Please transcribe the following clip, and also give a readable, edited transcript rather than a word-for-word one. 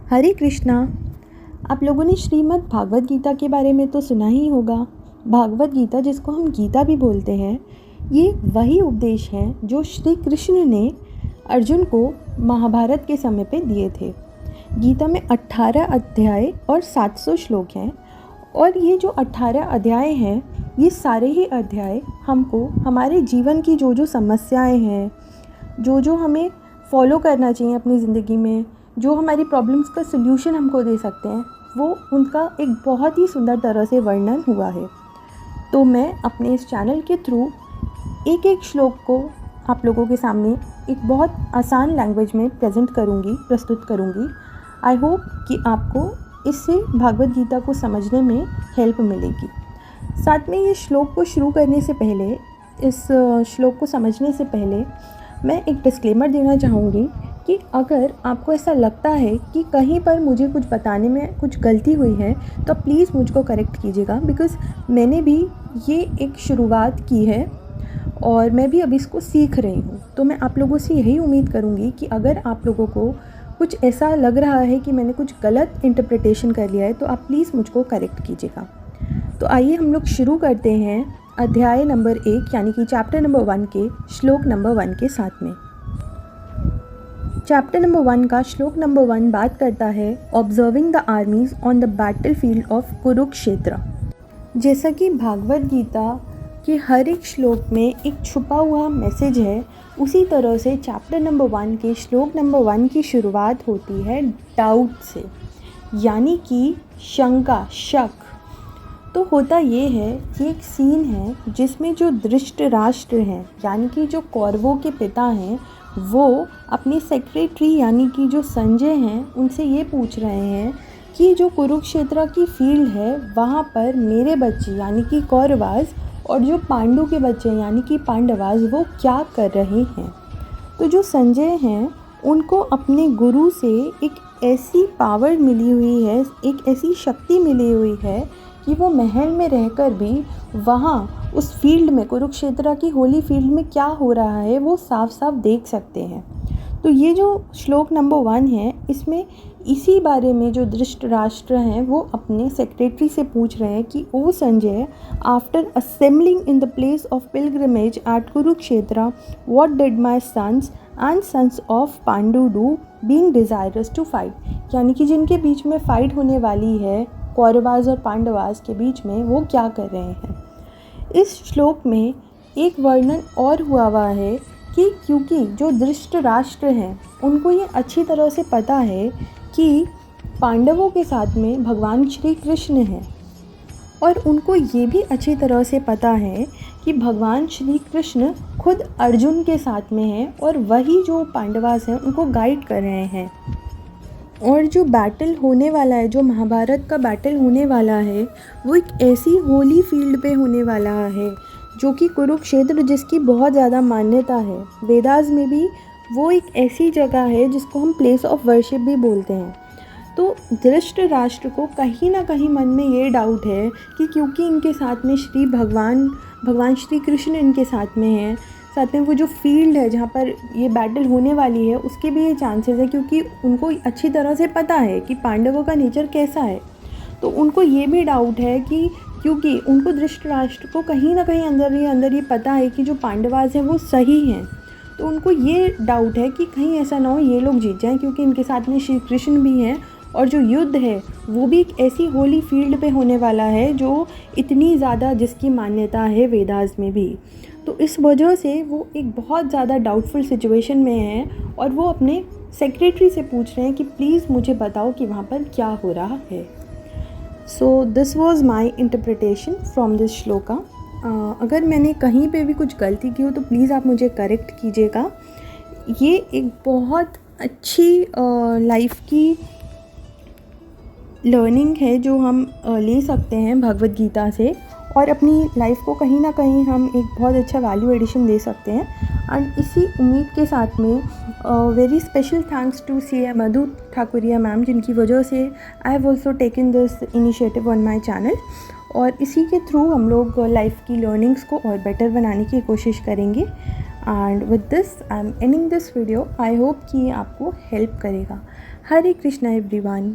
हरे कृष्णा। आप लोगों ने श्रीमद् भागवत गीता के बारे में तो सुना ही होगा। भागवत गीता, जिसको हम गीता भी बोलते हैं, ये वही उपदेश हैं जो श्री कृष्ण ने अर्जुन को महाभारत के समय पे दिए थे। गीता में 18 अध्याय और 700 श्लोक हैं और ये जो 18 अध्याय हैं, ये सारे ही अध्याय हमको हमारे जीवन की जो जो समस्याएं हैं, जो जो हमें फॉलो करना चाहिए अपनी ज़िंदगी में, जो हमारी प्रॉब्लम्स का सल्यूशन हमको दे सकते हैं, वो उनका एक बहुत ही सुंदर तरह से वर्णन हुआ है। तो मैं अपने इस चैनल के थ्रू एक एक श्लोक को आप लोगों के सामने एक बहुत आसान लैंग्वेज में प्रस्तुत करूँगी। आई होप कि आपको इससे भागवत गीता को समझने में हेल्प मिलेगी। साथ में ये श्लोक को शुरू करने से पहले, इस श्लोक को समझने से पहले मैं एक डिस्क्लेमर देना चाहूँगी कि अगर आपको ऐसा लगता है कि कहीं पर मुझे कुछ बताने में कुछ गलती हुई है तो प्लीज़ मुझको करेक्ट कीजिएगा, बिकॉज़ मैंने भी ये एक शुरुआत की है और मैं भी अभी इसको सीख रही हूँ। तो मैं आप लोगों से यही उम्मीद करूँगी कि अगर आप लोगों को कुछ ऐसा लग रहा है कि मैंने कुछ गलत इंटरप्रिटेशन कर लिया है तो आप प्लीज़ मुझको करेक्ट कीजिएगा। तो आइए हम लोग शुरू करते हैं अध्याय नंबर 1 यानी कि चैप्टर नंबर 1 के श्लोक नंबर 1 के साथ में। चैप्टर नंबर 1 का श्लोक नंबर 1 बात करता है observing the armies on the battle field of Kurukshetra. जैसा कि भागवत गीता के हर एक श्लोक में एक छुपा हुआ मैसेज है, उसी तरह से चैप्टर नंबर 1 के श्लोक नंबर 1 की शुरुआत होती है डाउट से, यानी कि शंका, शक। तो होता ये है कि एक सीन है जिसमें जो धृतराष्ट्र हैं, यानी कि जो कौरवों के पिता हैं, वो अपने सेक्रेटरी यानी कि जो संजय हैं उनसे ये पूछ रहे हैं कि जो कुरुक्षेत्र की फील्ड है वहाँ पर मेरे बच्चे यानी कि कौरवाज और जो पांडु के बच्चे यानी कि पांडवाज वो क्या कर रहे हैं। तो जो संजय हैं उनको अपने गुरु से एक ऐसी पावर मिली हुई है, एक ऐसी शक्ति मिली हुई है कि वो महल में रहकर भी वहाँ उस फील्ड में, कुरुक्षेत्र की होली फील्ड में क्या हो रहा है वो साफ साफ देख सकते हैं। तो ये जो श्लोक नंबर 1 है, इसमें इसी बारे में जो धृतराष्ट्र हैं वो अपने सेक्रेटरी से पूछ रहे हैं कि O Sanjay, after assembling in the place of pilgrimage at Kurukshetra, what did my sons and sons of Pandu do being desirous to fight. यानी कि जिनके बीच में फाइट होने वाली है, कौरवाज और पांडवाज के बीच में, वो क्या कर रहे हैं। इस श्लोक में एक वर्णन और हुआ है कि क्योंकि जो धृतराष्ट्र हैं उनको ये अच्छी तरह से पता है कि पांडवों के साथ में भगवान श्री कृष्ण हैं, और उनको ये भी अच्छी तरह से पता है कि भगवान श्री कृष्ण खुद अर्जुन के साथ में हैं और वही जो पांडवास हैं उनको गाइड कर रहे हैं। और जो बैटल होने वाला है, जो महाभारत का बैटल होने वाला है, वो एक ऐसी होली फील्ड पे होने वाला है जो कि कुरुक्षेत्र, जिसकी बहुत ज़्यादा मान्यता है। वेदास में भी वो एक ऐसी जगह है जिसको हम प्लेस ऑफ वर्शिप भी बोलते हैं। तो धृतराष्ट्र को कहीं ना कहीं मन में ये डाउट है कि क्योंकि इनके साथ में भगवान श्री कृष्ण इनके साथ में हैं, साथ में वो जो फील्ड है जहाँ पर ये बैटल होने वाली है उसके भी ये चांसेस है, क्योंकि उनको अच्छी तरह से पता है कि पांडवों का नेचर कैसा है। तो उनको ये भी डाउट है कि क्योंकि उनको धृतराष्ट्र को कहीं ना कहीं अंदर ये पता है कि जो पांडवाज हैं वो सही हैं, तो उनको ये डाउट है कि कहीं ऐसा ना हो ये लोग जीत जाएं, क्योंकि इनके साथ में श्री कृष्ण भी हैं और जो युद्ध है वो भी एक ऐसी होली फील्ड पे होने वाला है जो इतनी ज़्यादा, जिसकी मान्यता है वेदास में भी। तो इस वजह से वो एक बहुत ज़्यादा डाउटफुल सिचुएशन में है और वो अपने सेक्रेटरी से पूछ रहे हैं कि प्लीज़ मुझे बताओ कि वहाँ पर क्या हो रहा है। So this was my interpretation from this shloka. अगर मैंने कहीं पे भी कुछ गलती की हो तो प्लीज़ आप मुझे करेक्ट कीजिएगा। ये एक बहुत अच्छी लाइफ की लर्निंग है जो हम ले सकते हैं भगवत गीता से, और अपनी लाइफ को कहीं ना कहीं हम एक बहुत अच्छा वैल्यू एडिशन दे सकते हैं। एंड इसी उम्मीद के साथ में very special thanks to C Madhu Thakuria ma'am, जिनकी वजह से I have also taken this initiative on my channel, और इसी के थ्रू हम लोग लाइफ की लर्निंग्स को और बेटर बनाने की कोशिश करेंगे। And with this I am ending this video. I hope कि आपको हेल्प करेगा। हरे कृष्णा एवरीवन।